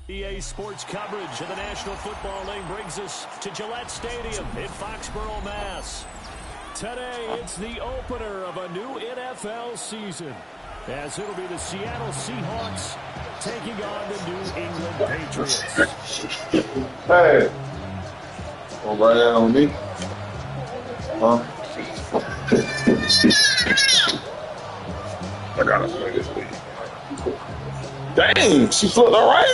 EA Sports coverage of the National Football League brings us to Gillette Stadium in Foxborough, Mass. Today, it's the opener of a new NFL season, as it'll be the Seattle Seahawks taking on the New England Patriots. Hey. Go right down on me. Huh? I gotta play this league. Dang, she flipped all right.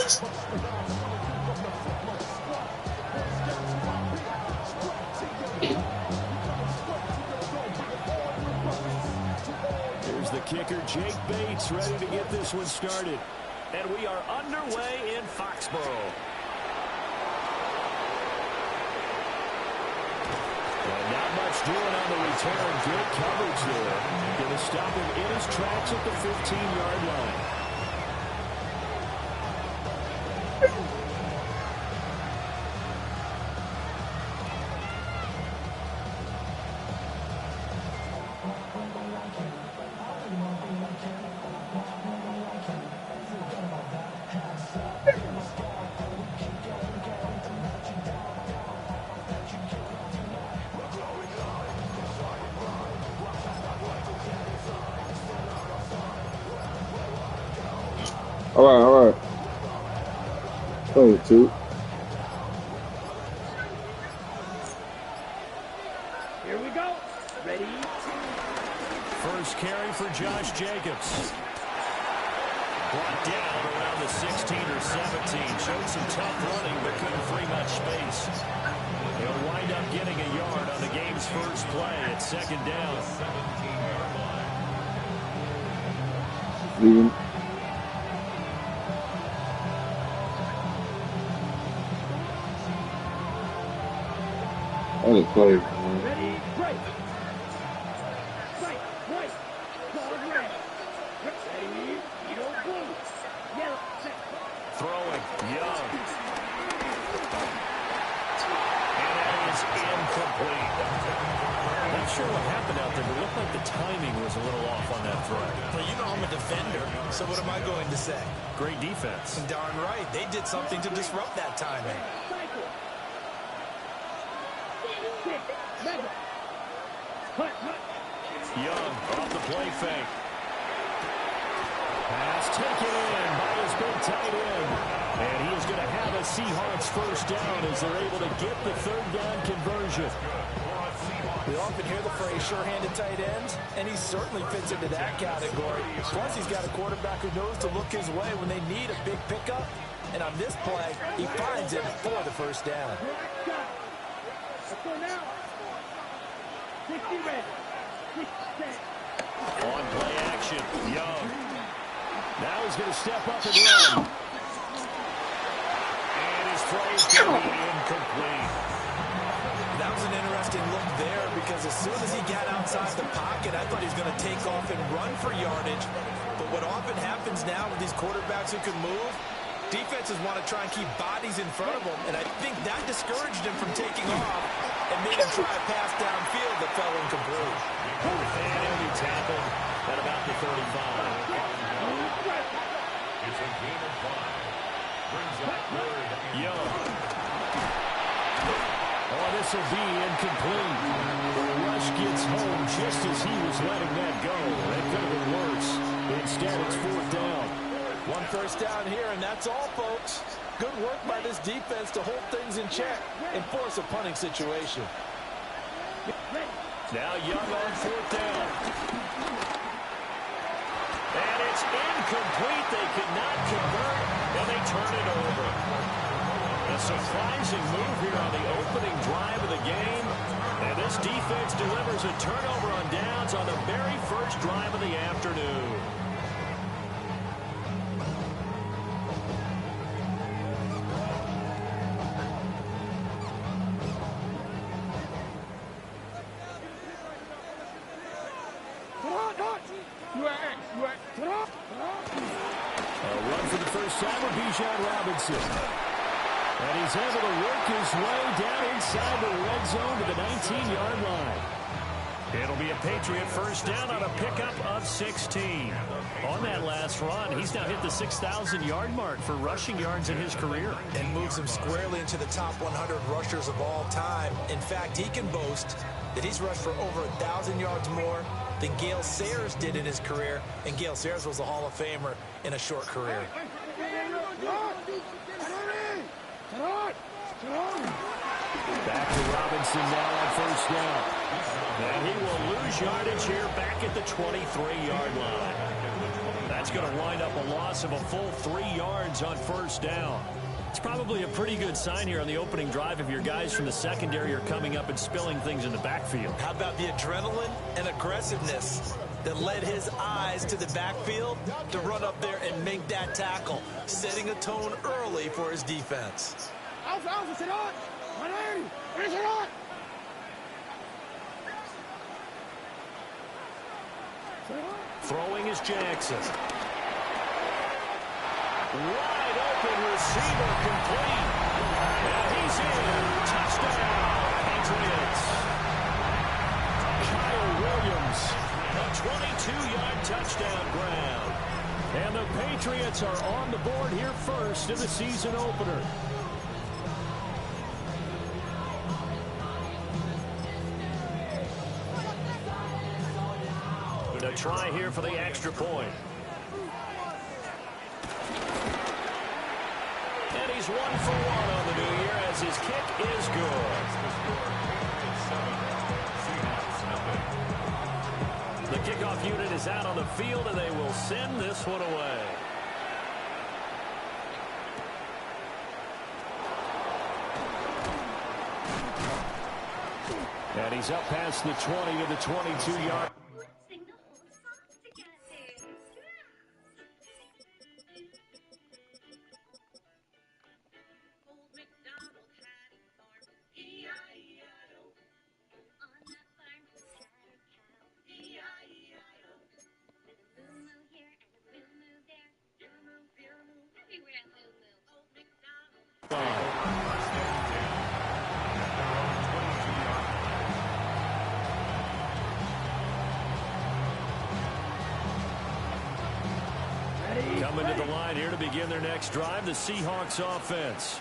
Here's the kicker, Jake Bates, ready to get this one started. And we are underway in Foxborough. And not much doing on the return. Good coverage there. Going to stop him in his tracks at the 15-yard line. All right. Play it, too. Here we go. Ready? First carry for Josh Jacobs. Brought down around the 16 or 17. Showed some tough running, but couldn't free much space. He'll wind up getting a yard on the game's first play at second down. Leaving. I didn't play it. Ready? Break. Right. Ball red. Ready? You don't blue. Yellow. Set. Throwing. Young. And that is incomplete. Not sure what happened out there, but it looked like the timing was a little off on that throw. Well, you know I'm a defender, so what am I going to say? Great defense. Darn right. They did something to disrupt that timing. Young off the play fake. Pass taken in by his big tight end. And he is going to have a Seahawks first down as they're able to get the third down conversion. We often hear the phrase sure-handed tight ends, and he certainly fits into that category. Plus, he's got a quarterback who knows to look his way when they need a big pickup. And on this play, he finds it for the first down. Let's go now. 60 ready. 6 set. On play action, Young. Now he's going to step up and run. And his throw is going to be incomplete. That was an interesting look there because as soon as he got outside the pocket, I thought he was going to take off and run for yardage. But what often happens now with these quarterbacks who can move, defenses want to try and keep bodies in front of them, and I think that discouraged him from taking off and made him try a pass downfield that fell incomplete. And he'll be tackled at about the 35. It's a gain of 5. Brings up third. Young. Oh, this will be incomplete. The rush gets home just as he was letting that go. That could have been worse. Instead, it's fourth down. One first down here, and that's all, folks. Good work by this defense to hold things in check and force a punting situation. Now Young on fourth down. And it's incomplete. They could not convert, and they turn it over. A surprising move here on the opening drive of the game. And this defense delivers a turnover on downs on the very first drive of the afternoon. And he's able to work his way down inside the red zone to the 19-yard line. It'll be a Patriot first down on a pickup of 16. On that last run, he's now hit the 6,000-yard mark for rushing yards in his career. And moves him squarely into the top 100 rushers of all time. In fact, he can boast that he's rushed for over 1,000 yards more than Gale Sayers did in his career. And Gale Sayers was a Hall of Famer in a short career. Back to Robinson now on first down. And he will lose yardage here back at the 23-yard line. That's going to wind up a loss of a full 3 yards on first down. It's probably a pretty good sign here on the opening drive if your guys from the secondary are coming up and spilling things in the backfield. How about the adrenaline and aggressiveness that led his eyes to the backfield to run up there and make that tackle, setting a tone early for his defense. Throwing is Jackson. Wide open receiver complete. And he's in. Touchdown, Patriots. Kyle Williams, a 22-yard touchdown grab. And the Patriots are on the board here first in the season opener. A try here for the extra point. And he's 1 for 1 on the new year as his kick is good. The kickoff unit is out on the field, and they will send this one away. And he's up past the 20 to the 22-yard. Coming to the line here to begin their next drive, the Seahawks offense.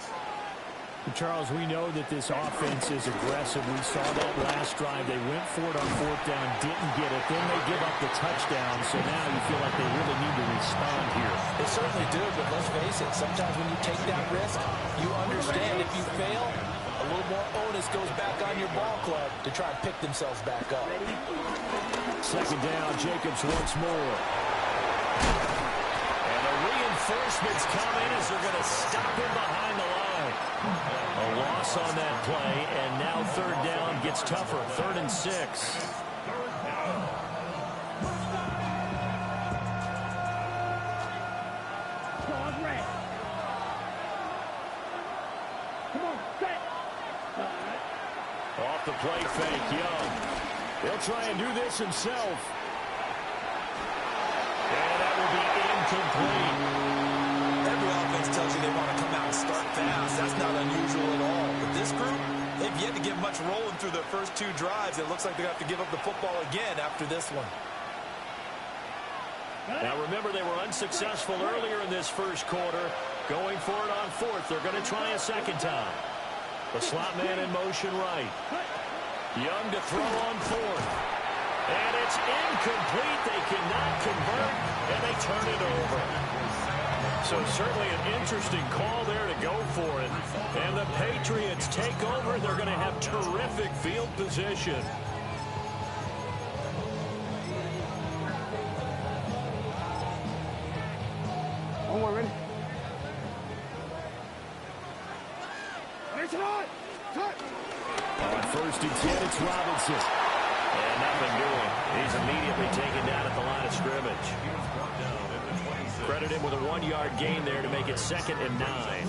Charles, we know that this offense is aggressive. We saw that last drive. They went for it on fourth down, didn't get it. Then they give up the touchdown. So now you feel like they really need to respond here. They certainly do, but let's face it. Sometimes when you take that risk, you understand if you fail, a little more onus goes back on your ball club to try and pick themselves back up. Second down, Jacobs once more. And the reinforcements come in as they're going to stop him behind the line. A loss on that play, and now third down gets tougher. 3rd and 6. Off the play fake, Young. He'll try and do this himself. And that will be incomplete. Every offense tells you they want to come out and start fast. That's not unusual at all. But this group, they've yet to get much rolling through their first 2 drives. It looks like they're going to have to give up the football again after this one. Now remember, they were unsuccessful earlier in this first quarter. Going for it on 4th. They're going to try a second time. The slot man in motion right. Young to throw on 4th. And it's incomplete. They cannot convert, and they turn it over. So certainly an interesting call there to go for it. And the Patriots take over. They're going to have terrific field position. One more, ready? On 1st and 10, it's Robinson. And nothing doing. He's immediately taken down at the line of scrimmage. Credit him with a 1-yard gain there to make it 2nd and 9.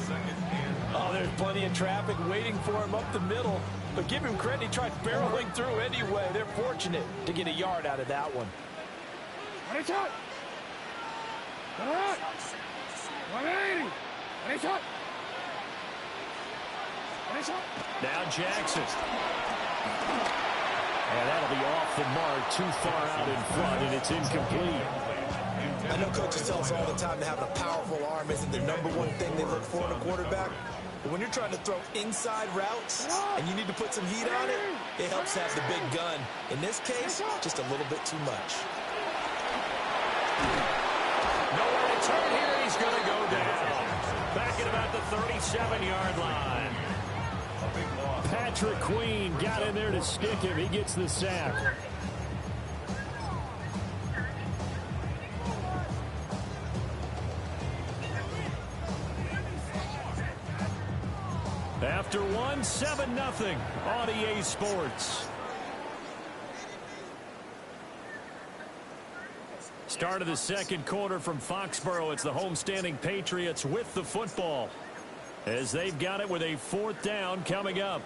Oh, there's plenty of traffic waiting for him up the middle. But give him credit, he tried barreling through anyway. They're fortunate to get a yard out of that one. Now Jackson. And that'll be off the mark, too far out in front, and it's incomplete. I know coaches tell us all the time that having a powerful arm isn't the #1 thing they look for in a quarterback. But when you're trying to throw inside routes and you need to put some heat on it, it helps to have the big gun. In this case, just a little bit too much. Nowhere to turn here. He's going to go down. Back at about the 37-yard line. Patrick Queen got in there to stick him. He gets the sack. After one, 7-0 on EA Sports. Start of the second quarter from Foxborough. It's the homestanding Patriots with the football, as they've got it with a 4th down coming up.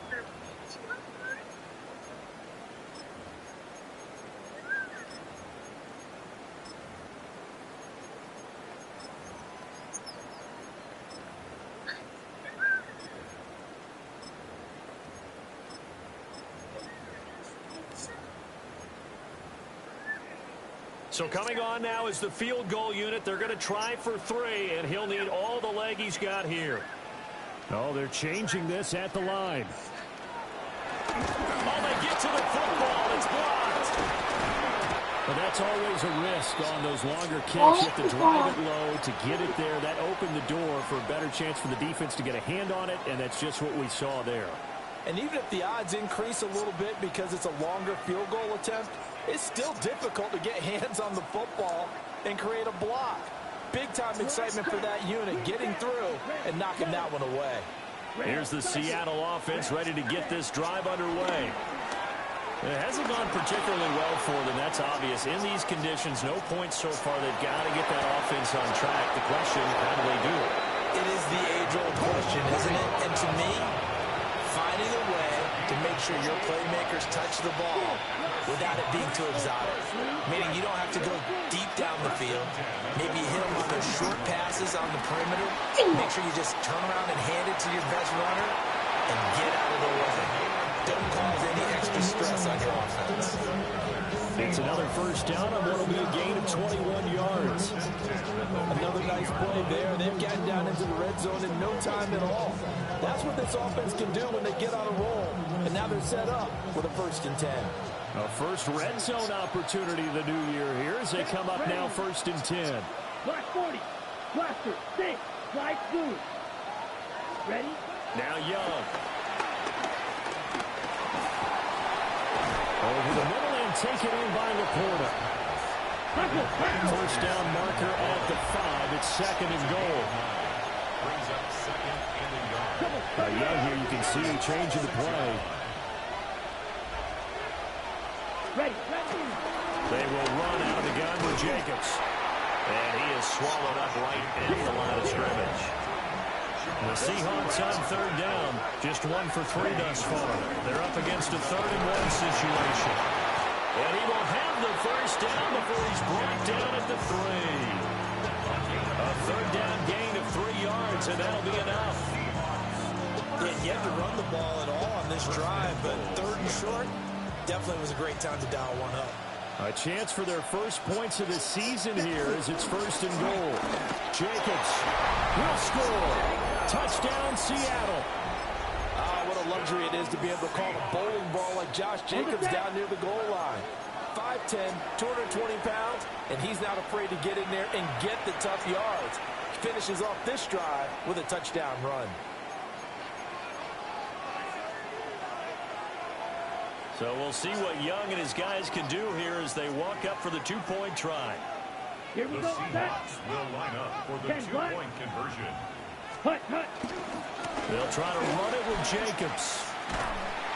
So coming on now is the field goal unit. They're going to try for 3, and he'll need all the leg he's got here. Oh, they're changing this at the line. Oh, they get to the football. It's blocked. But that's always a risk on those longer kicks. You have to drive it low to get it there. That opened the door for a better chance for the defense to get a hand on it, and that's just what we saw there. And even if the odds increase a little bit because it's a longer field goal attempt, it's still difficult to get hands on the football and create a block. Big-time excitement for that unit, getting through and knocking that one away. Here's the Seattle offense ready to get this drive underway. It hasn't gone particularly well for them, that's obvious. In these conditions, no points so far. They've got to get that offense on track. The question, how do they do it? It is the age-old question, isn't it? And to me, finding a way to make sure your playmakers touch the ball without it being too exotic. Meaning you don't have to go deep down the field. Maybe you hit them on those short passes on the perimeter. Make sure you just turn around and hand it to your best runner and get out of the way. Don't cause any extra stress on your offense. It's another 1st down on what will be a gain of 21 yards. Another nice play there. They've gotten down into the red zone in no time at all. That's what this offense can do when they get on a roll. And now they're set up with a 1st and 10. A first red zone opportunity of the new year here as they come up now 1st and 10. Black 40. Blaster. 6. Slide through. Ready? Now Young. Over the middle and taken in by Laporta. First down marker at the 5. It's 2nd and goal. Brings up 2nd and a yard. Young here, you can see a change in the play. Ready. They will run out of the gun with Jacobs. And he is swallowed up right at the line of scrimmage. The Seahawks on 3rd down. Just 1 for 3 thus far. They're up against a 3rd and 1 situation. And he will have the 1st down before he's brought down at the 3. A 3rd down gain of 3 yards, and that'll be enough. Yeah, you have to run the ball at all on this drive, but 3rd and short definitely was a great time to dial one up. A chance for their first points of the season here as it's 1st and goal. Jacobs will score. Touchdown, Seattle. What a luxury it is to be able to call a bowling ball like Josh Jacobs down near the goal line. 5'10", 220 pounds, and he's not afraid to get in there and get the tough yards. Finishes off this drive with a touchdown run. So we'll see what Young and his guys can do here as they walk up for the 2-point try. Here we The go. Seahawks will line up for the 2-point conversion. Hut. They'll try to run it with Jacobs.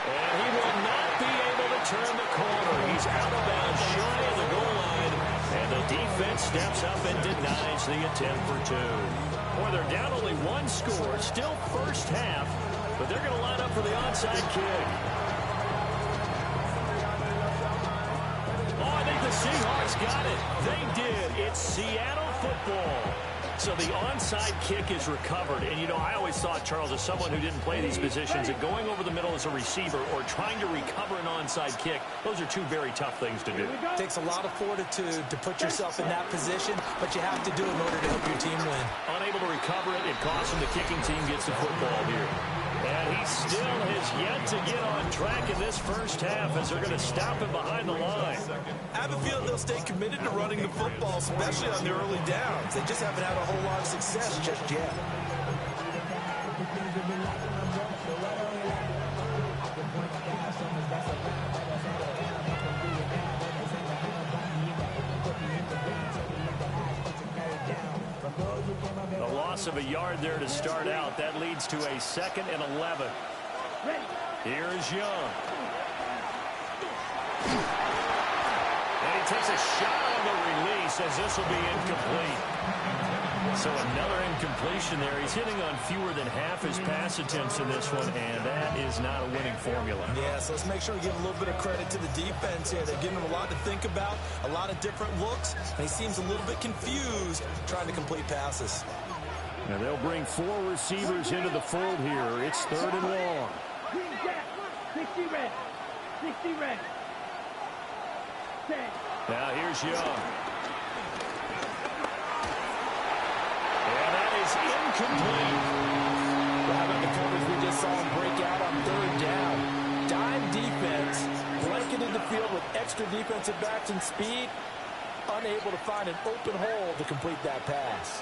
And he will not be able to turn the corner. He's out of bounds shy of the goal line. And the defense steps up and denies the attempt for 2. Boy, they're down only 1 score. Still 1st half. But they're going to line up for the onside kick. Oh, I think the Seahawks got it. They did. It's Seattle football. So the onside kick is recovered. And, you know, I always thought, Charles, as someone who didn't play these positions, that going over the middle as a receiver or trying to recover an onside kick, those are two very tough things to do. It takes a lot of fortitude to put yourself in that position, but you have to do it in order to help your team win. Unable to recover it, it costs him. The kicking team gets the football here. And he still has yet to get on track in this first half as they're going to stop him behind the line. I have a feeling they'll stay committed to running the football, especially on the early downs. They just haven't had a whole lot of success just yet. The loss of a yard there to start out. That leads to a 2nd and 11. Here is Young. And he takes a shot on the release as this will be incomplete. So another incompletion there. He's hitting on fewer than half his pass attempts in this one, and that is not a winning formula. Yeah, so let's make sure we give a little bit of credit to the defense here. They're giving him a lot to think about, a lot of different looks, and he seems a little bit confused trying to complete passes. Now they'll bring 4 receivers into the fold here. It's 3rd and long. 60 red. 60 red. Now here's Young. And that is incomplete. Right on the coverage, we just saw him break out on 3rd down. Dime defense, blanketed the field with extra defensive backs and speed, unable to find an open hole to complete that pass.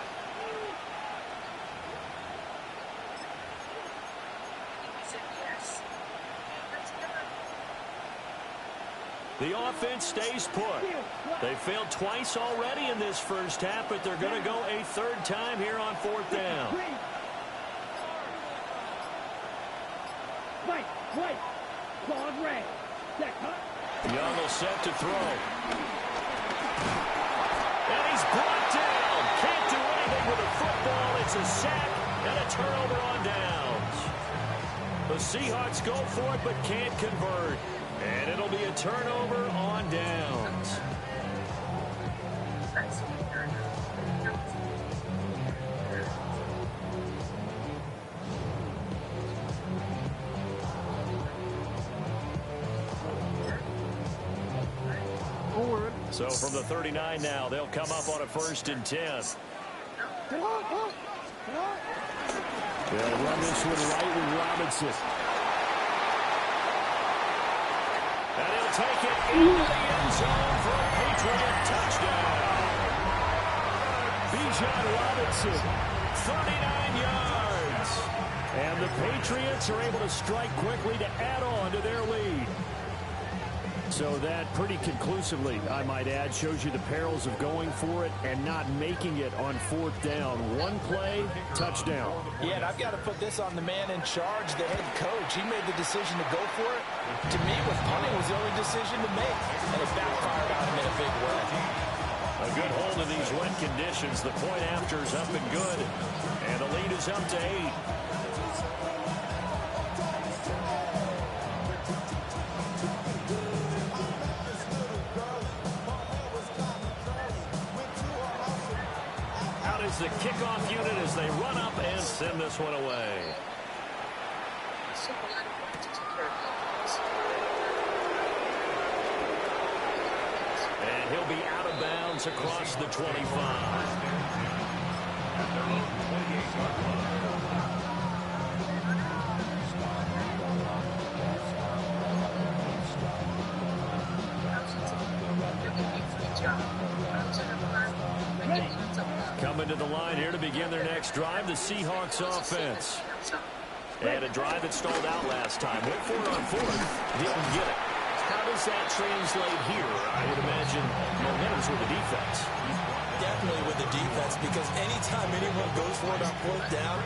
The offense stays put. They failed twice already in this first half, but they're going to go a 3rd time here on 4th down. White. Claude red. Young will set to throw. And he's brought down. Can't do anything with a football. It's a sack and a turnover on downs. The Seahawks go for it but can't convert. And it'll be a turnover on downs. So from the 39 now, they'll come up on a 1st and 10. They'll run this one right with Robinson. And he'll take it into the end zone for a Patriot touchdown. Bijan Robinson, 39 yards. And the Patriots are able to strike quickly to add on to their lead. So that pretty conclusively, I might add, shows you the perils of going for it and not making it on 4th down. One play, touchdown. Yeah, and I've got to put this on the man in charge, the head coach. He made the decision to go for it. To me, with punting was the only decision to make, and it backfired on him in a big way. A good hold in these wet conditions. The point after is up and good, and the lead is up to 8. The kickoff unit as they run up and send this one away. And he'll be out of bounds across the 25. Coming to the line here to begin their next drive, the Seahawks offense. And a drive that stalled out last time. Went for it on 4th, didn't get it. How does that translate here? I would imagine momentum's with the defense. Definitely with the defense, because anytime anyone goes for it on 4th down,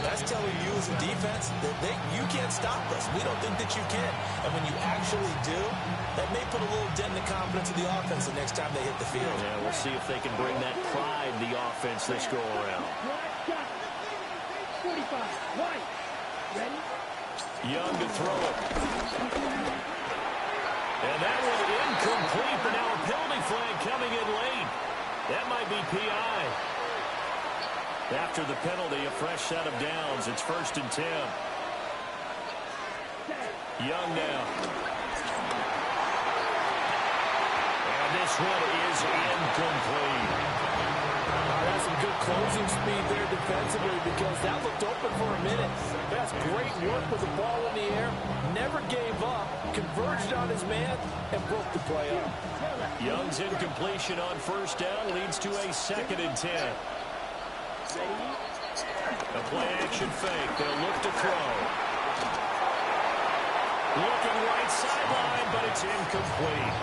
that's telling you as a defense that you can't stop us. We don't think that you can. And when you actually do, that may put a little dent in the confidence of the offense the next time they hit the field. Yeah, we'll see if they can bring that pride to the offense this go around. 45. White. Ready? Young to throw it. And that one incomplete, but now a penalty flag coming in late. That might be PI. After the penalty, a fresh set of downs. It's 1st and 10. Young now. And this one is incomplete. That's some good closing speed there defensively because that looked open for a minute. That's great work with the ball in the air. Never gave up, converged on his man, and broke the play up. Young's incompletion on 1st down leads to a 2nd and 10. A play-action fake. They'll look to throw. Looking right sideline, but it's incomplete.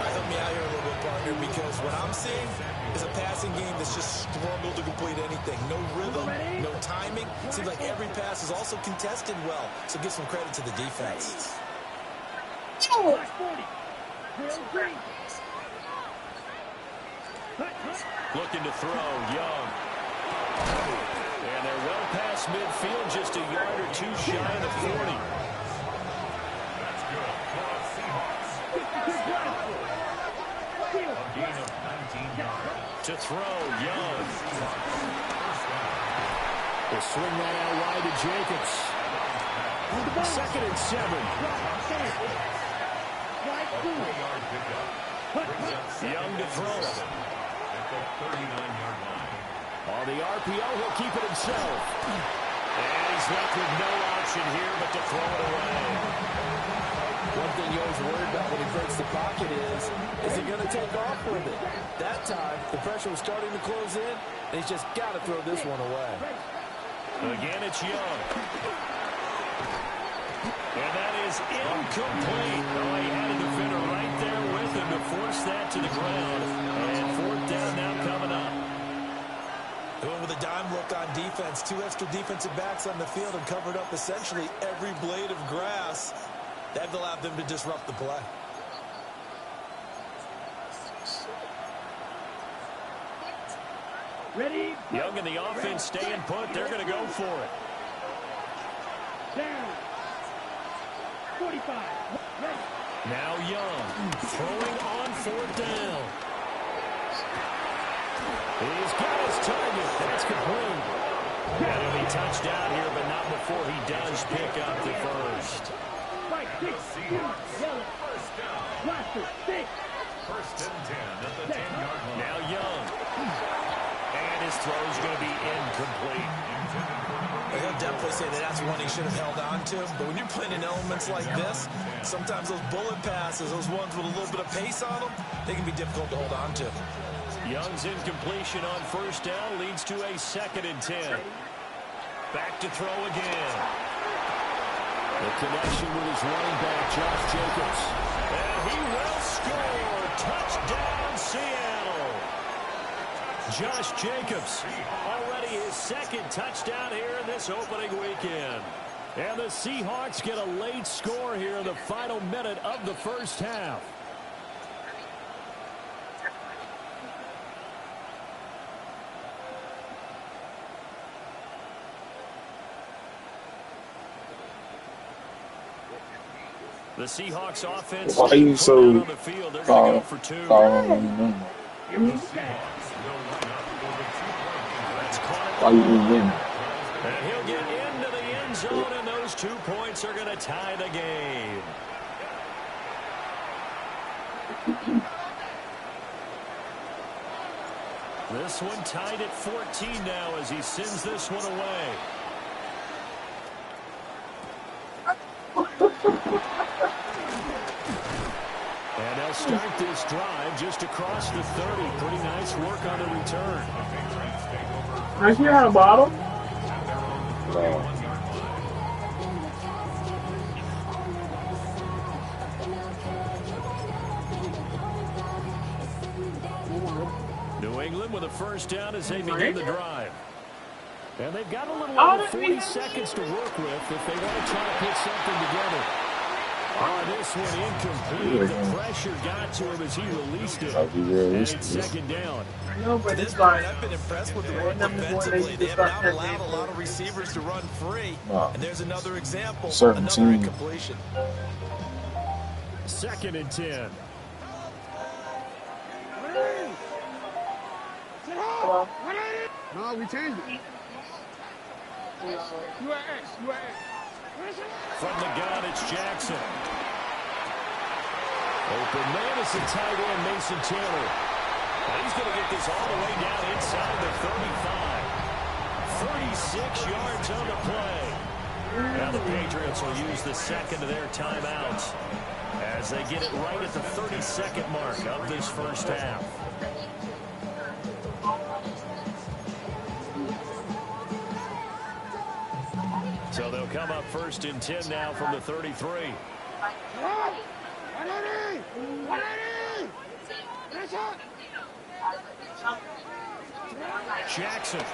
Help me out here a little bit, partner, because what I'm seeing is a passing game that's just struggled to complete anything. No rhythm, no timing. Seems like every pass is also contested well, so give some credit to the defense. Looking to throw, Young. And they're well past midfield, just a yard or two shy of the 40. That's good. Seahawks. A gain of 19 yards. To throw, Young. They'll swing that out wide to Jacobs. 2nd and 7. Yard pickup. Brings up Young to throw it. at the 39-yard line. On the RPO, he'll keep it himself. And he's left with no option here but to throw it away. One thing you always worry about when he breaks the pocket is he going to take off with it? That time, the pressure was starting to close in, and he's just got to throw this one away. Again, it's Young. And that is incomplete. Oh, he had a defender right there with him to force that to the ground. And 4th down now coming up. Going with a dime look on defense. 2 extra defensive backs on the field and covered up essentially every blade of grass. That allowed them to disrupt the play. Ready? Young and the offense staying put. They're going to go for it. Down. 45. Ready. Now Young throwing on 4th down. He's got his target. That's complete. And he'll be touched out here, but not before he does pick up the first. Right, 6. Yellow. First down. Blaster. 6. 1st and 10 at the 10-yard line. Now Young. And his throw's going to be incomplete. He'll definitely say that that's one he should have held on to. But when you're playing in elements like this, sometimes those bullet passes, those ones with a little bit of pace on them, they can be difficult to hold on to. Young's incompletion on 1st down leads to a 2nd and 10. Back to throw again. The connection with his running back, Josh Jacobs. And he will score. Touchdown, Seattle. Josh Jacobs, already his 2nd touchdown here in this opening weekend. And the Seahawks get a late score here in the final minute of the 1st half. The Seahawks offense Why are you so on the field. They're going to go for 2. The Seahawks will line up for the 2-point That's caught. Why you didn't win? And he'll get into the end zone, and those 2 points are going to tie the game. This one tied at 14 now as he sends this one away. And they'll start this drive just across the 30. Pretty nice work on the return. I see how bottom. New England with a 1st down as they begin the drive. And they've got a little over 40 seconds to work with if they want to try to put something together. Oh, this one incomplete. The pressure got to him as he released it. And it's 2nd down. No, To this point, I've been impressed with the work defensively. They have not allowed a lot of receivers to run free. And there's another example, another incompletion. 2nd and 10. No, we changed it. You at X. You at X. From the gun, it's Jackson. Open man is the tight end, Mason Taylor. And he's going to get this all the way down inside the 35. 36 yards on the play. Now the Patriots will use the second of their timeouts as they get it right at the 32nd mark of this first half. So they'll come up first and 10 now from the 33. Jackson.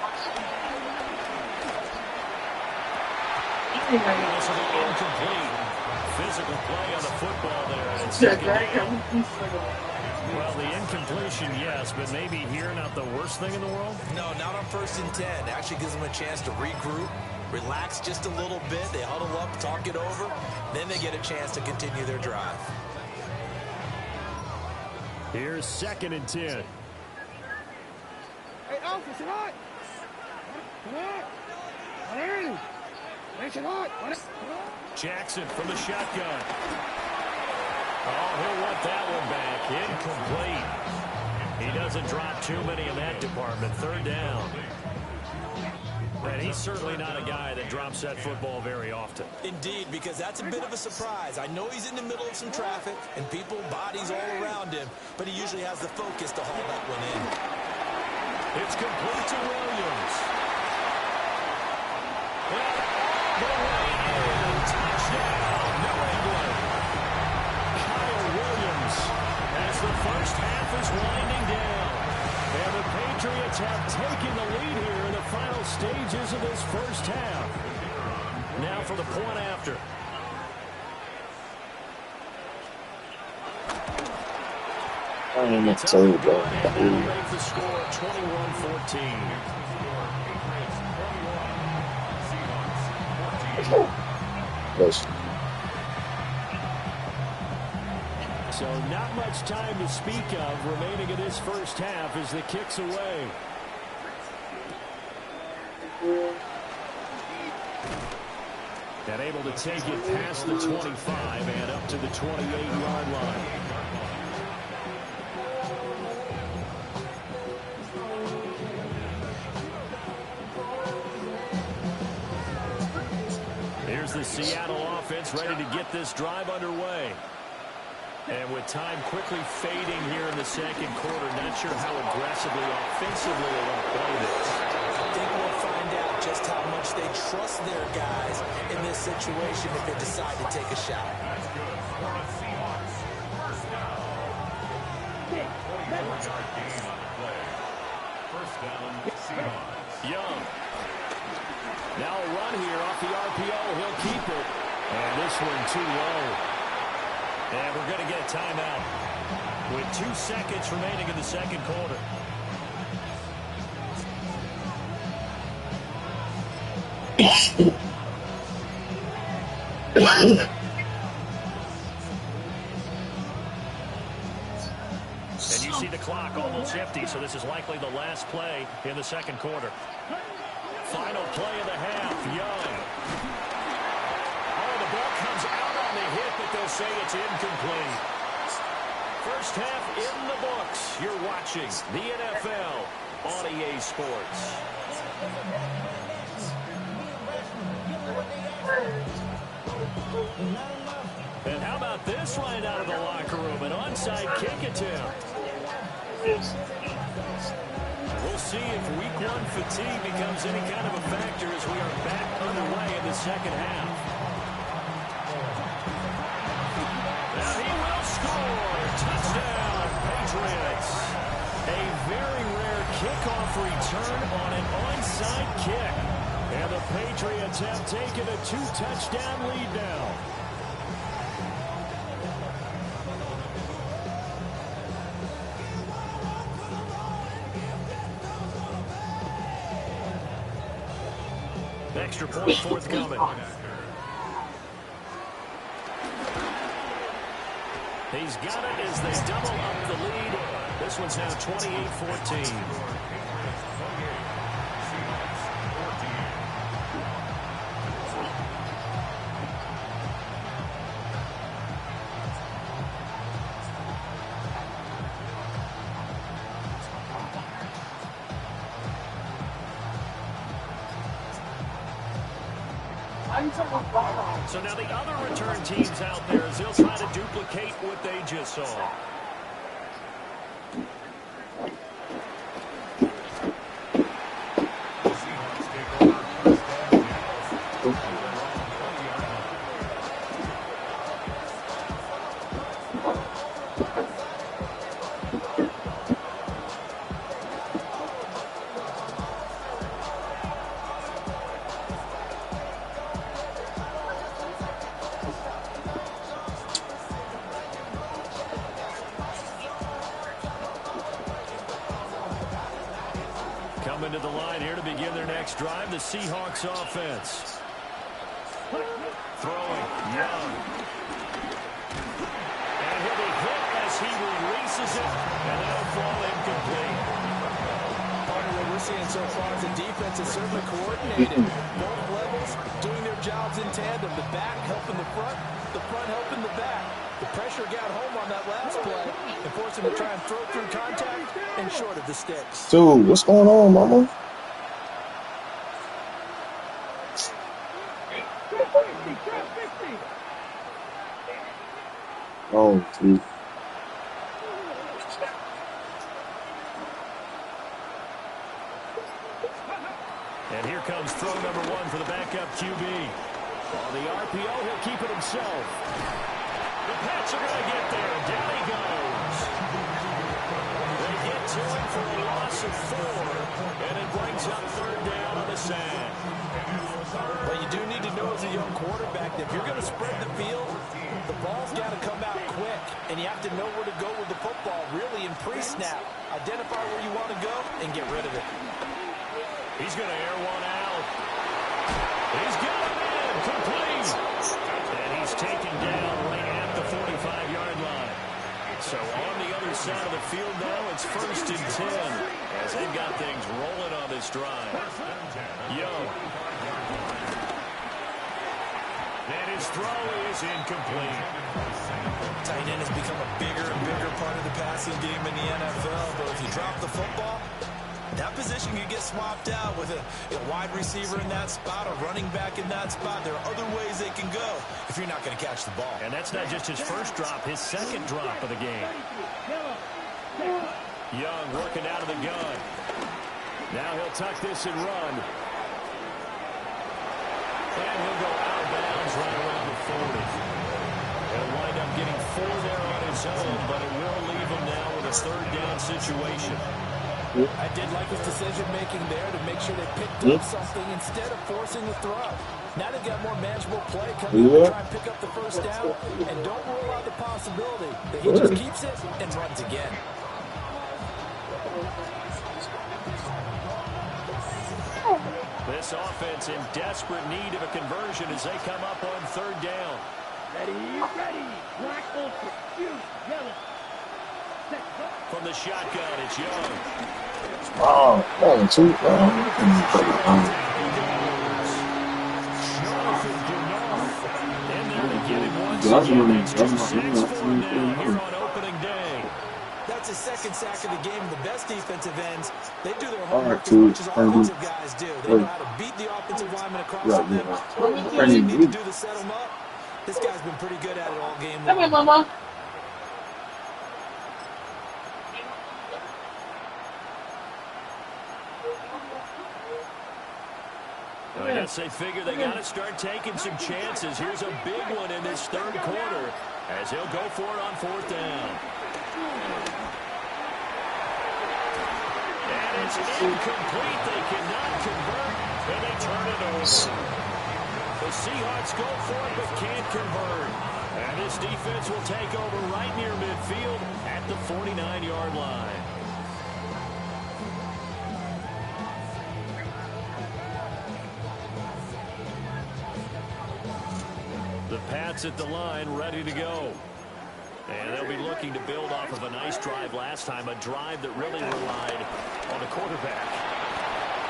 This will be incomplete. Physical play on the football there. And second down. Well, the incompletion, yes, but maybe here not the worst thing in the world? No, not on 1st and 10. Actually gives them a chance to regroup, relax just a little bit. They huddle up, talk it over. Then they get a chance to continue their drive. Here's 2nd and 10. Hey, Alpha, sit hot. Jackson from the shotgun. Oh, he'll want that one back. Incomplete. He doesn't drop too many in that department. 3rd down. And he's certainly not a guy that drops that football very often. Indeed, because that's a bit of a surprise. I know he's in the middle of some traffic and people, bodies all around him, but he usually has the focus to haul that one in. It's complete to Williams. Touchdown, New England. Kyle Williams as the first half is winding down. And the Patriots have taken the lead here in the final stages of this first half. Now for the point after. I'm not so good. Make the score 21-14. Close. So not much time to speak of remaining in this first half as the kick's away. And able to take it past the 25 and up to the 28-yard line. Here's the Seattle offense ready to get this drive underway. And with time quickly fading here in the second quarter, not sure how aggressively, offensively they want to play this. I think we'll find out just how much they trust their guys in this situation if they decide to take a shot. Young. Now a run here off the RPO. He'll keep it. And this one too low. And we're going to get a timeout with 2 seconds remaining in the second quarter. And you see the clock almost empty, so this is likely the last play in the second quarter. Final play of the half, Young. Oh, the ball comes out on the hit, but they'll say it's incomplete. First half in the books. You're watching the NFL on EA Sports. And how about this right out of the locker room? An onside kick attempt. We'll see if week one fatigue becomes any kind of a factor as we are back underway in the second half. Now he will score. Touchdown, Patriots. A very rare kickoff return on an onside kick. And the Patriots have taken a 2-touchdown lead now. Extra point forthcoming. He's got it as they double up the lead. This one's now 28-14. So now the other return teams out there as they'll try to duplicate what they just saw. Coming to the line here to begin their next drive, the Seahawks offense. Throwing, Young. And he'll be hit as he releases it, and that'll fall incomplete. Partner, what we're seeing so far is the defense is certainly coordinated. Both levels doing their jobs in tandem. The back helping the front helping the back. The pressure got home on that last play and forced him to try and throw through contact and short of the sticks. Dude, what's going on, mama? Oh, dude. And here comes throw number one for the backup QB. On the RPO, he'll keep it himself. The Pats are going to get there. Down he goes. They get to him for a loss of 4, and it brings up third down on the sack. What you do need to know as a young quarterback that if you're going to spread the field, the ball's got to come out quick, and you have to know where to go with the football, really in pre-snap. Identify where you want to go and get rid of it. He's going to air one out. He's got him in, complete. And he's taken down right at the 45-yard line. So on the other side of the field now, it's 1st and 10 as they've got things rolling on this drive. Young. And his throw is incomplete. Tight end has become a bigger and bigger part of the passing game in the NFL, but if you drop the football, that position could get swapped out with a wide receiver in that spot, a running back in that spot. There are other ways they can go if you're not going to catch the ball. And that's not just his first drop, his second drop of the game. Young working out of the gun. Now he'll tuck this and run. And he'll go out of bounds right around the 40. He'll wind up getting 4 there on his own, but it will leave him now with a third down situation. I did like his decision-making there to make sure they picked up something instead of forcing the throw. Now they've got more manageable play coming to try and pick up the first down, and don't rule out the possibility that he just keeps it and runs again. This offense in desperate need of a conversion as they come up on third down. Ready, black ultra, shoot, yellow. From the shotgun, it's Young. Oh, 2. And they're getting once again. It's 2 sacks for him now here on opening day. That's his second sack of the game. The best defensive ends, they do their homework as much as offensive guys do. They know how to beat the offensive lineman across from them. When they need to do to set them up, this guy's been pretty good at it all game long. Come here, Mama. I guess they figure they got to start taking some chances. Here's a big one in this third quarter as he'll go for it on 4th down. And it's incomplete. They cannot convert, and they turn it over. The Seahawks go for it, but can't convert. And this defense will take over right near midfield at the 49-yard line. The Pats at the line, ready to go. And they'll be looking to build off of a nice drive last time, a drive that really relied on the quarterback.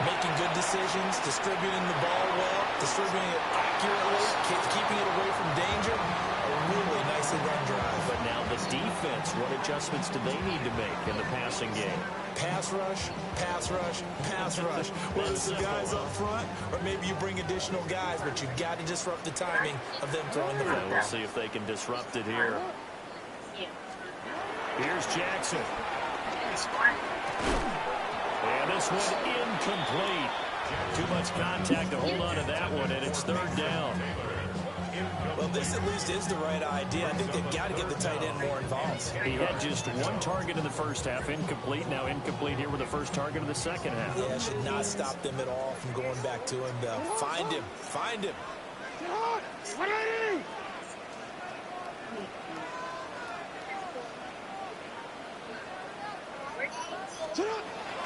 Making good decisions, distributing the ball well, distributing it accurately, keeping it away from danger. A really nicely run drive. But now the defense, what adjustments do they need to make in the passing game? Pass rush, pass rush, pass rush. Whether it's the guys up front or maybe you bring additional guys, but you've got to disrupt the timing of them throwing the football. We'll see if they can disrupt it here. Here's Jackson. And this one incomplete. Too much contact to hold on to that one, and it's third down. Well, this at least is the right idea. I think they've got to get the tight end more involved. He had just one target in the first half, incomplete. Now incomplete here with the first target of the second half. Yeah, should not stop them at all from going back to him, though. Find him. Find him.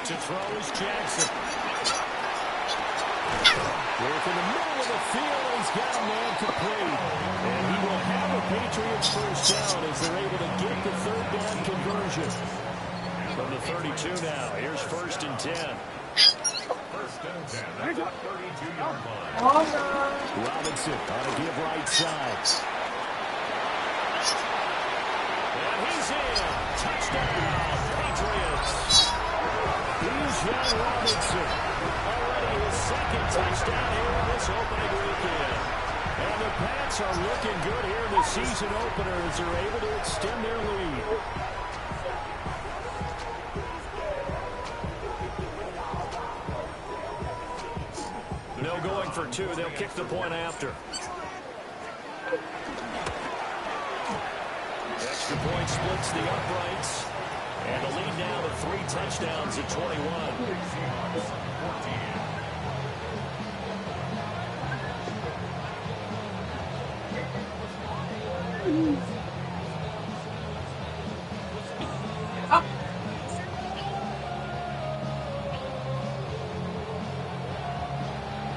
To throw is Jackson. Work in the middle of the field. He's got a man complete. And he will have a Patriots first down as they're able to get the third down conversion. From the 32 now. Here's 1st and 10. First and 10 at the 32-yard line. Robinson on a give right side. And he's in. Touchdown, Patriots. Here's young Robinson. Already his second touchdown here in this opening weekend. And the Pats are looking good here in the season opener as they're able to extend their lead. No going for two. They'll kick the point after. Extra point splits the uprights. And the lead now to 3 touchdowns at 21.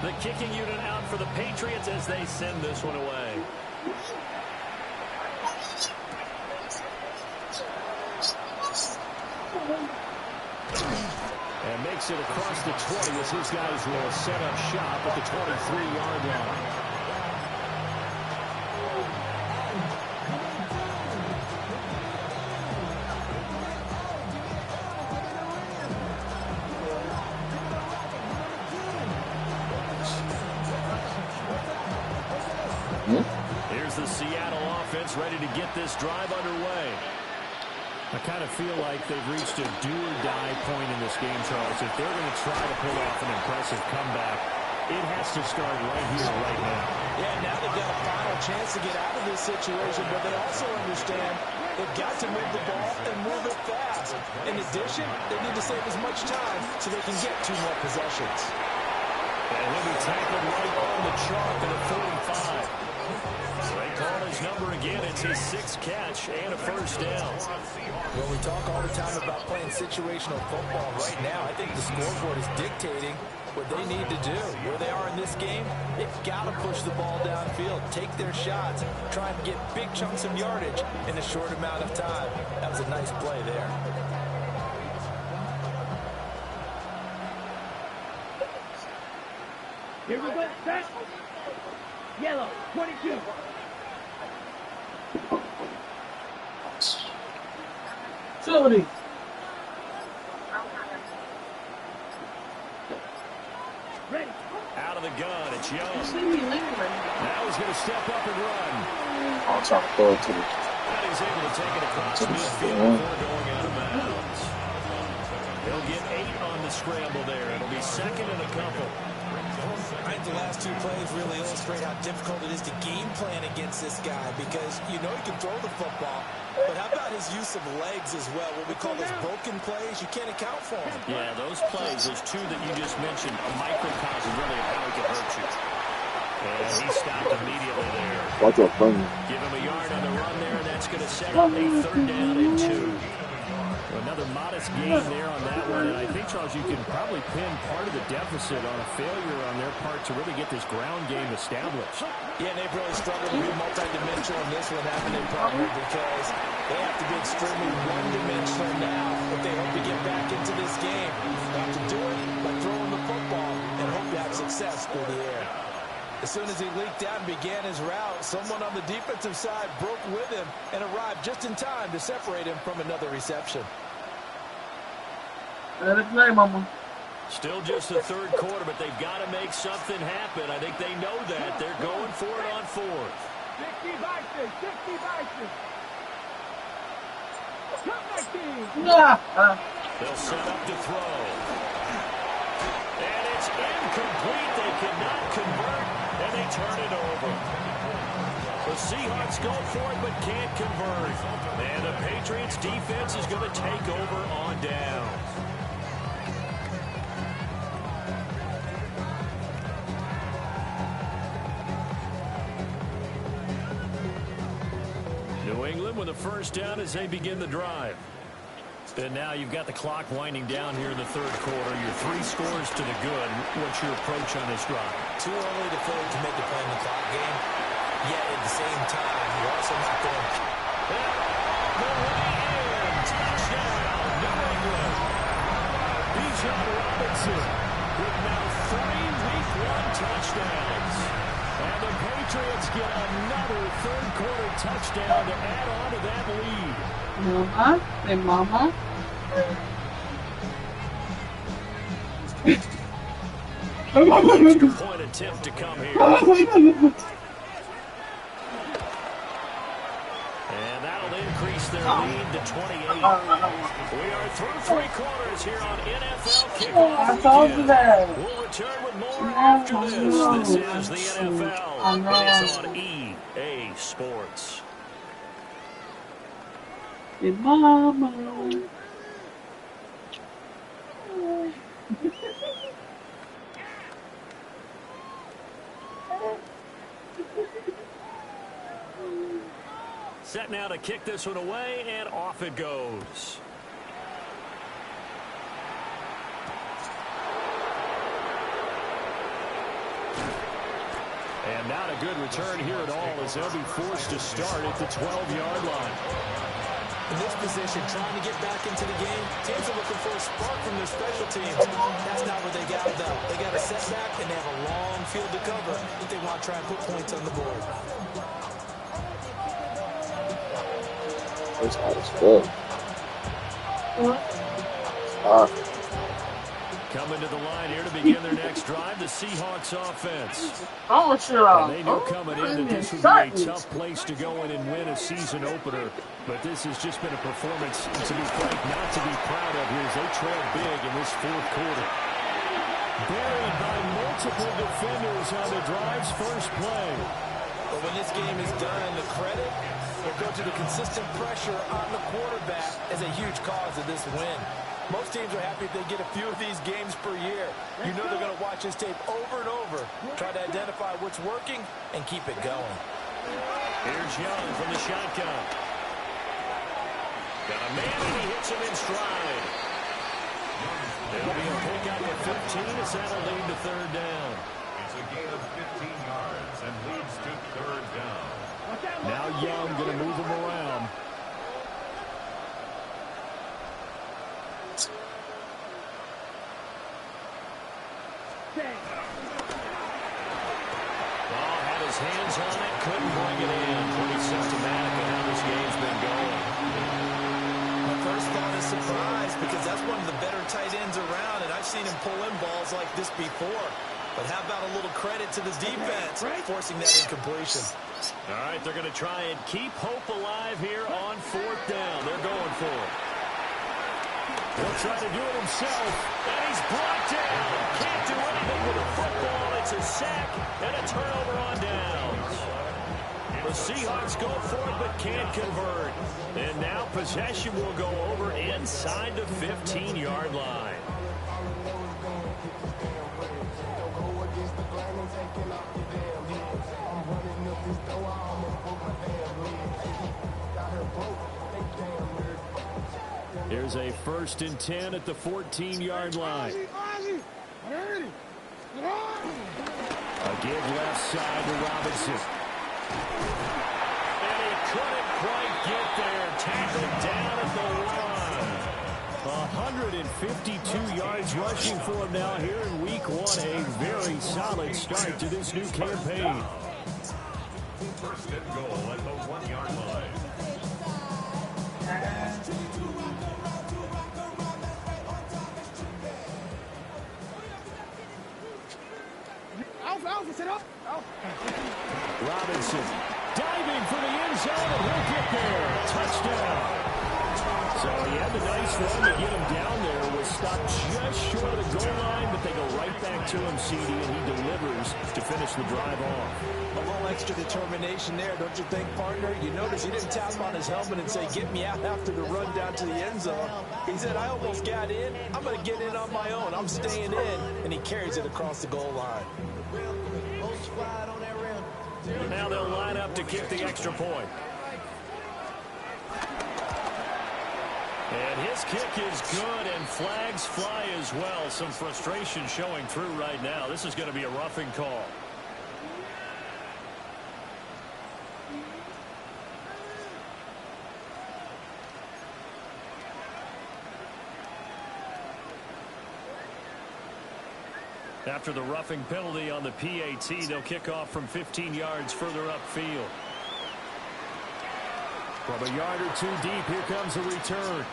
The kicking unit out for the Patriots as they send this one away. And makes it across the 20 as his guys will set up shop at the 23-yard line. Here's the Seattle offense ready to get this drive underway. I kind of feel like they've reached a do-or-die point in this game, Charles. If they're going to try to pull off an impressive comeback, it has to start right here, right now. Yeah, now they've got a final chance to get out of this situation, but they also understand they've got to move the ball and move it fast. In addition, they need to save as much time so they can get 2 more possessions. And he'll be tackled right on the chalk at a 45. They call his number again. It's his 6th catch and a first down. Well, we talk all the time about playing situational football. Right now, I think the scoreboard is dictating what they need to do. Where they are in this game, they've got to push the ball downfield, take their shots, try and get big chunks of yardage in a short amount of time. That was a nice play there. Here we go. Set. Yellow, 22. Facility. Ready. Out of the gun, it's Young. Now he's going to step up and run. I'll try to throw it to the And he's able to take it across midfield before going out of bounds. They'll get 8 on the scramble there. It'll be 2nd and a couple. I think the last 2 plays really illustrate how difficult it is to game plan against this guy because you know he can throw the football, but how about his use of legs as well? What we call those broken plays, you can't account for them. Yeah, those plays, those 2 that you just mentioned, a microcosm really of how he can hurt you. And he stopped immediately there. watch out, friend. Give him a yard on the run there, and that's going to set up a 3rd down and 2. Another modest gain there on that one, and I think, Charles, you can probably pin part of the deficit on a failure on their part to really get this ground game established. Yeah, and they've really struggled to be multidimensional in this one, haven't they, probably, because they have to be extremely one-dimensional now if they hope to get back into this game. They have to do it by throwing the football and hope to have success through the air. As soon as he leaked out and began his route, someone on the defensive side broke with him and arrived just in time to separate him from another reception. Let it play, mama. Still just the third quarter, but they've got to make something happen. I think they know that. They're going for it on fourth. 60 boxes, 60 boxes. Come back team. Yeah. They'll set up to throw. And it's incomplete. They cannot convert, and they turn it over. The Seahawks go for it, but can't convert. And the Patriots defense is going to take over on downs. New England with a first down as they begin the drive. And now you've got the clock winding down here in the third quarter. Your 3 scores to the good. What's your approach on this drive? Too early to Philly to make a play in the clock game. Yet at the same time, you're also not going. The way in. Touchdown, New England. Bijan Robinson with now 3 Week 1 touchdowns. And the Patriots get another third quarter touchdown to add on to that lead. Mama. Say mama. Extra point attempt to come here. And that'll increase their lead to 28. We are through 3 quarters here on NFL Kickoff Weekend. We'll return with more after this. This is the NFL, and it's on EA Sports. Say mama. Set now to kick this one away, and off it goes. And not a good return here at all, as they'll be forced to start at the 12-yard line. In this position, trying to get back into the game, teams are looking for a spark from their special teams. That's not what they got, though. They got a setback, and they have a long field to cover if they want to try and put points on the board. This hot as fuck. Coming to the line here to begin their next drive, the Seahawks offense. Oh, And they knew coming in that this would be a tough place to go in and win a season opener. But this has just been a performance, to be frank, not to be proud of here as they trail big in this fourth quarter. Buried by multiple defenders on the drive's first play. But when this game is done, the credit will go to the consistent pressure on the quarterback as a huge cause of this win. Most teams are happy if they get a few of these games per year. You know they're going to watch this tape over and over, try to identify what's working, and keep it going. Here's Young from the shotgun. Got a man, and he hits him in stride. It'll be a pickup of 15 as that'll lead to third down. It's a gain of 15 yards and leads to third down. Now Young going to move him around. Well, had his hands on it, couldn't bring it in. Pretty symptomatic of how this game's been going. My first thought is surprise because that's one of the better tight ends around, and I've seen him pull in balls like this before. But how about a little credit to the defense forcing that incompletion? All right, they're going to try and keep hope alive here on fourth down. They're going for it. He'll try to do it himself, and he's brought down. Can't do anything with a football. It's a sack and a turnover on downs. The Seahawks go for it but can't convert. And now possession will go over inside the 15-yard line. Here's a 1st and 10 at the 14-yard line. A give left side to Robinson. And he couldn't quite get there. Tackled down at the line. 52 yards rushing for him now here in week 1. A very solid start to this new campaign. First and goal at the 1-yard line. Alpha, sit up. Robinson diving for the end zone, and he'll get there. Touchdown. So he had the nice run to get him down there. Was stopped just short of the goal line, but they go right back to him, CD, and he delivers to finish the drive off. A little extra determination there, don't you think, partner? You notice he didn't tap on his helmet and say, get me out after the run down to the end zone. He said, I almost got in. I'm going to get in on my own. I'm staying in. And he carries it across the goal line. Now they'll line up to kick the extra point. And his kick is good, and flags fly as well. Some frustration showing through right now. This is going to be a roughing call. After the roughing penalty on the PAT, they'll kick off from 15 yards further upfield. From a yard or two deep, here comes a return.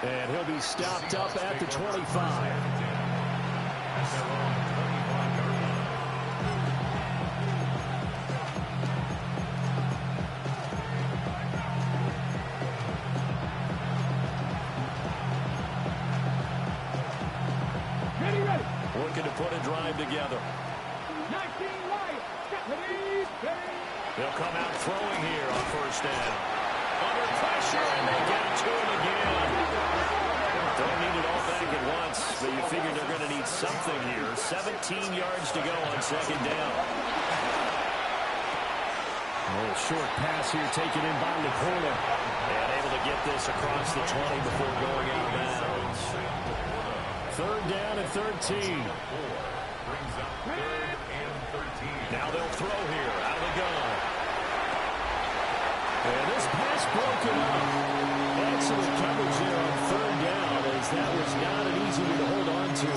And he'll be stopped up at the 25. Looking to put a drive together. They'll come out throwing here on first down. Under pressure, and they get it to him again. Don't need it all back at once, but you figure they're going to need something here. 17 yards to go on second down. A little short pass here taken in by the corner. And able to get this across the 20 before going out of bounds. Third down and 13. Now they'll throw here out of the gun. And this pass broken up. Excellent coverage there on third down, as that was not an easy one to hold on to.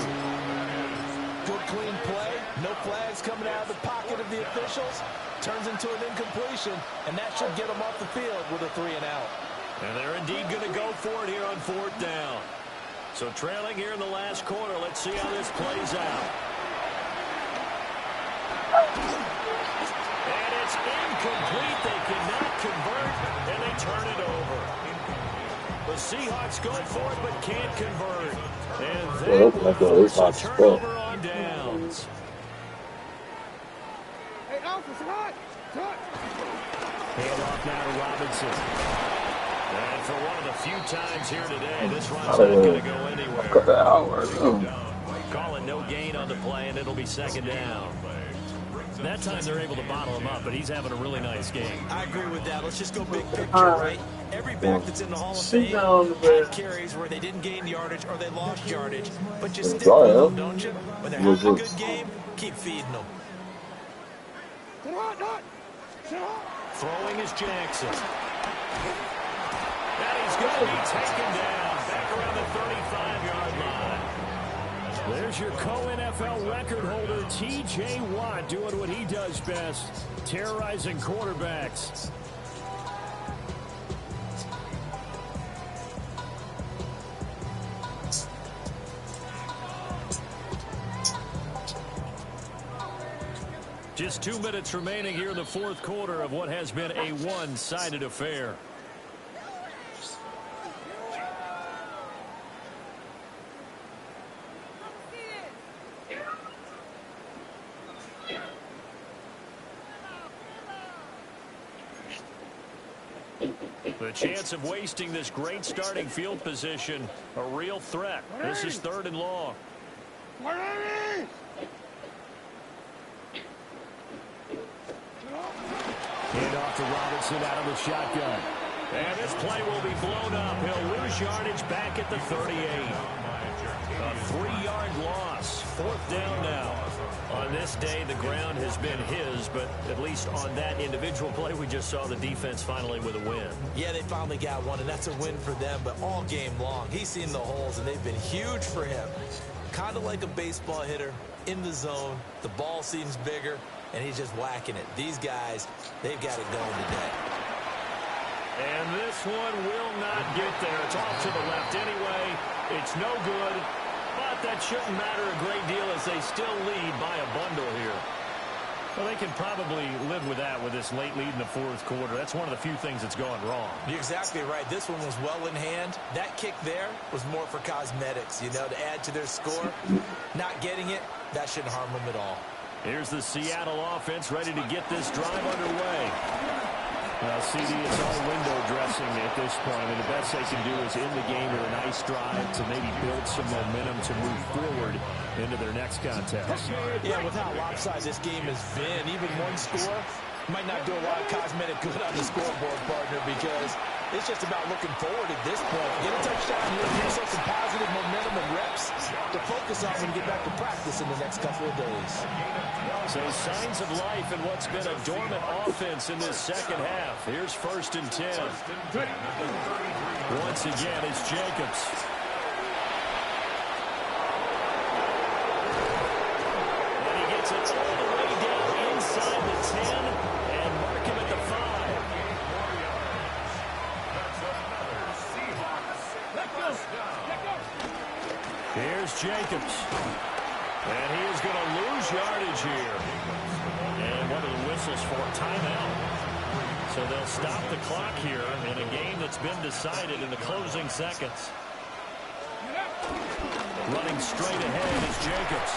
Good clean play. No flags coming out of the pocket of the officials. Turns into an incompletion, and that should get them off the field with a 3-and-out. And they're indeed going to go for it here on fourth down. So trailing here in the last quarter. Let's see how this plays out. And it's incomplete. They cannot convert, and they turn it over. The Seahawks go for it, but can't convert. And they will force a turnover on downs. Hey, Alpha, sit hot. Hand off now to Robinson. And for one of the few times here today, this run's not going to go anywhere. Calling no gain on the play, and it'll be second down. That time they're able to bottle him up, but he's having a really nice game. I agree with that. Let's just go big picture, right? Every back that's in the Hall of Fame had carries where they didn't gain yardage or they lost yardage. But you stick with them, don't you? When they're having a good game, keep feeding them. Throwing is Jackson. And he's going to be taken down back around the 35-yard line. There's your co-NFL record holder, T.J. Watt, doing what he does best, terrorizing quarterbacks. Just 2 minutes remaining here in the fourth quarter of what has been a one-sided affair. The chance of wasting this great starting field position, a real threat. This is third and long. Hand off to Robinson out of the shotgun. And this play will be blown up. He'll lose yardage back at the 38. A 3-yard loss. 4th down now. On this day, the ground has been his, but at least on that individual play, we just saw the defense finally with a win. Yeah, they finally got one, and that's a win for them, but all game long, he's seen the holes, and they've been huge for him. Kind of like a baseball hitter in the zone. The ball seems bigger, and he's just whacking it. These guys, they've got it going today. And this one will not get there. It's off to the left anyway. It's no good, but that shouldn't matter a great deal as they still lead by a bundle here. Well, they can probably live with that with this late lead in the 4th quarter. That's one of the few things that's gone wrong. You're exactly right. This one was well in hand. That kick there was more for cosmetics, you know, to add to their score. Not getting it, that shouldn't harm them at all. Here's the Seattle offense ready to get this drive underway. Well, CD, it's all window dressing at this point, and the best they can do is end the game with a nice drive to maybe build some momentum to move forward into their next contest. Yeah, with how lopsided this game has been, even one score might not do a lot of cosmetic good on the scoreboard, partner, because it's just about looking forward at this point. Get a touchdown here, give yourself some positive momentum and reps to focus on when you get back to practice in the next couple of days. So signs of life in what's been a dormant offense in this second half. Here's 1st and 10. Once again, it's Jacobs. And he gets it all the way down inside the 10 and mark him at the 5. Here's Jacobs. And he is going to lose yardage here. And what are the whistles for? Timeout. So they'll stop the clock here in a game that's been decided in the closing seconds. Running straight ahead is Jacobs.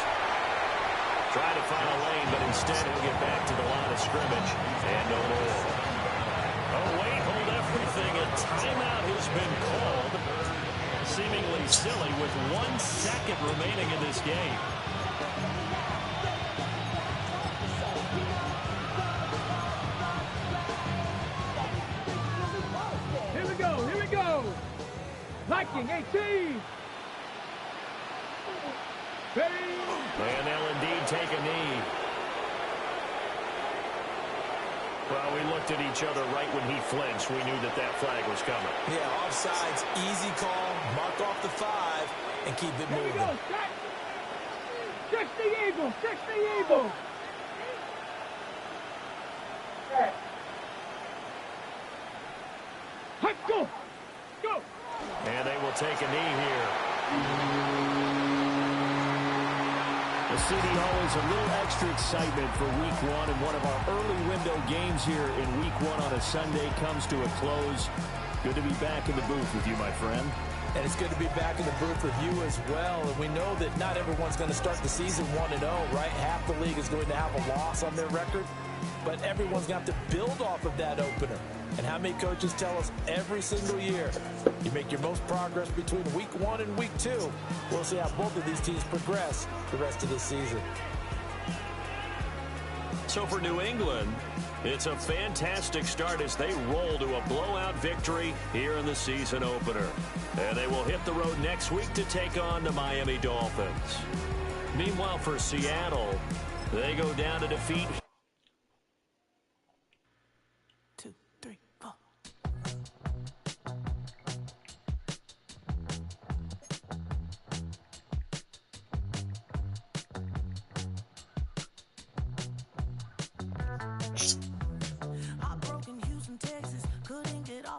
Try to find a lane, but instead he'll get back to the line of scrimmage. And no more. Oh, wait, hold everything. A timeout has been called. Seemingly silly with 1 second remaining in this game. Here we go. Liking 18. And they'll indeed take a knee. Well, we looked at each other right when he flinched. We knew that that flag was coming. Yeah, offsides, easy call, mark off the 5, and keep it moving. Here we go, Check the Eagle, check the Eagle. Go. Go. And they will take a knee here. The city always a little extra excitement for week 1, and one of our early window games here in week 1 on a Sunday comes to a close. Good to be back in the booth with you, my friend. And it's good to be back in the booth with you as well. And we know that not everyone's going to start the season 1-0, right? Half the league is going to have a loss on their record. But everyone's going to have to build off of that opener. And how many coaches tell us every single year, you make your most progress between week 1 and week 2. We'll see how both of these teams progress the rest of this season. So for New England, it's a fantastic start as they roll to a blowout victory here in the season opener. And they will hit the road next week to take on the Miami Dolphins. Meanwhile, for Seattle, they go down to defeat